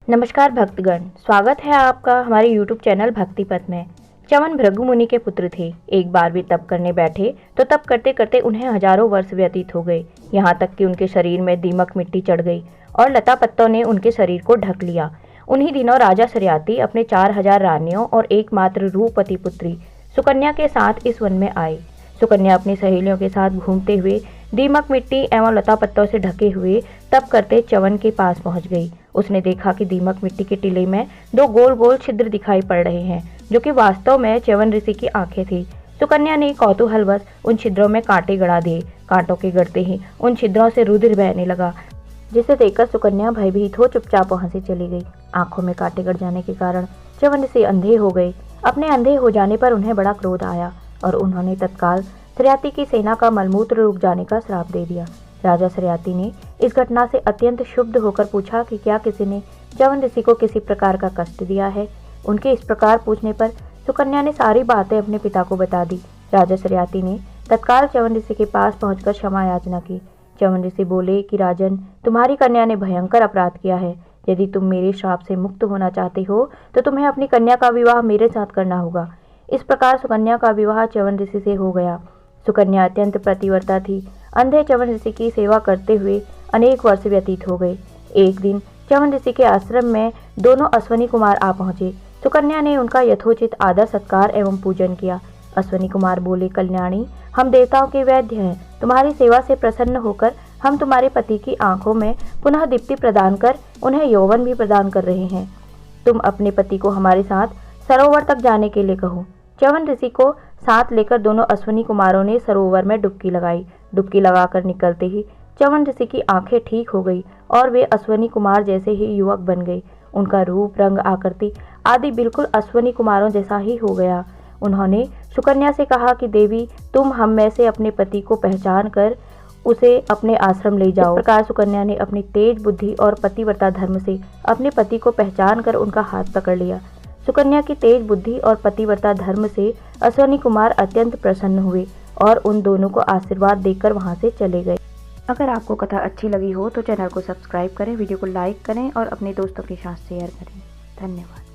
नमस्कार भक्तगण, स्वागत है आपका हमारे YouTube चैनल भक्ति पथ में। च्यवन भृगु मुनि के पुत्र थे। एक बार भी तप करने बैठे तो तप करते करते उन्हें हजारों वर्ष व्यतीत हो गए। यहाँ तक कि उनके शरीर में दीमक मिट्टी चढ़ गई और लता पत्तों ने उनके शरीर को ढक लिया। उन्हीं दिनों राजा सरियाती अपने 4000 रानियों और एकमात्र रूपवती पुत्री सुकन्या के साथ इस वन में आए। सुकन्या अपनी सहेलियों के साथ घूमते हुए दीमक मिट्टी एवं लता पत्तों से ढके हुए तप करते च्यवन के पास पहुंच गई। उसने देखा कि दीमक मिट्टी के टीले में 2 गोल गोल छिद्र दिखाई पड़ रहे हैं, जो कि वास्तव में च्यवन ऋषि की आंखें थी। सुकन्या ने कौतूहलवश उन छिद्रों में कांटे गड़ा दिए। कांटों के गड़ते ही उन छिद्रों से रुधिर बहने लगा, जिसे देखकर सुकन्या भयभीत हो चुपचाप वहां से चली गई। आंखों में कांटे गड़ जाने के कारण च्यवन ऋषि अंधे हो गए। अपने अंधे हो जाने पर उन्हें बड़ा क्रोध आया और उन्होंने तत्काल सरियाती की सेना का मलमूत्र रुक जाने का श्राप दे दिया। राजा सरियाती ने इस घटना से अत्यंत क्षुब्ध होकर पूछा कि क्या किसी ने च्यवन ऋषि को किसी प्रकार का कष्ट दिया है। उनके इस प्रकार पूछने पर सुकन्या ने सारी बातें अपने पिता को बता दी। राजा सरियाती ने तत्काल च्यवन ऋषि के पास पहुंचकर क्षमा याचना की। च्यवन ऋषि बोले कि राजन, तुम्हारी कन्या ने भयंकर अपराध किया है। यदि तुम मेरे श्राप से मुक्त होना चाहते हो तो तुम्हें अपनी कन्या का विवाह मेरे साथ करना होगा। इस प्रकार सुकन्या का विवाह च्यवन ऋषि से हो गया। सुकन्या अत्यंत प्रतिव्रता थी। अंधे च्यवन ऋषि की सेवा करते हुए अनेक वर्ष व्यतीत हो गए। एक दिन च्यवन ऋषि के आश्रम में दोनों अश्वनी कुमार आ पहुंचे। सुकन्या ने उनका यथोचित आदर सत्कार एवं पूजन किया। अश्वनी कुमार बोले, कल्याणी, हम देवताओं के वैद्य हैं। तुम्हारी सेवा से प्रसन्न होकर हम तुम्हारे पति की आंखों में पुनः दीप्ति प्रदान कर उन्हें यौवन भी प्रदान कर रहे हैं। तुम अपने पति को हमारे साथ सरोवर तक जाने के लिए कहो। च्यवन ऋषि को साथ लेकर दोनों अश्वनी कुमारों ने सरोवर में डुबकी लगाई। डुबकी लगाकर निकलते ही च्यवन ऋषि की आंखें ठीक हो गई और वे अश्वनी कुमार जैसे ही युवक बन गए। उनका रूप, रंग, आकृति आदि बिल्कुल अश्वनी कुमारों जैसा ही हो गया। उन्होंने सुकन्या से कहा कि देवी, तुम हम में से अपने पति को पहचान कर उसे अपने आश्रम ले जाओ। इस प्रकार सुकन्या ने अपनी तेज बुद्धि और पतिव्रता धर्म से अपने पति को पहचान कर उनका हाथ पकड़ लिया। सुकन्या की तेज बुद्धि और पतिव्रता धर्म से अश्वनी कुमार अत्यंत प्रसन्न हुए और उन दोनों को आशीर्वाद देकर वहां से चले गए। अगर आपको कथा अच्छी लगी हो तो चैनल को सब्सक्राइब करें, वीडियो को लाइक करें और अपने दोस्तों के साथ शेयर करें। धन्यवाद।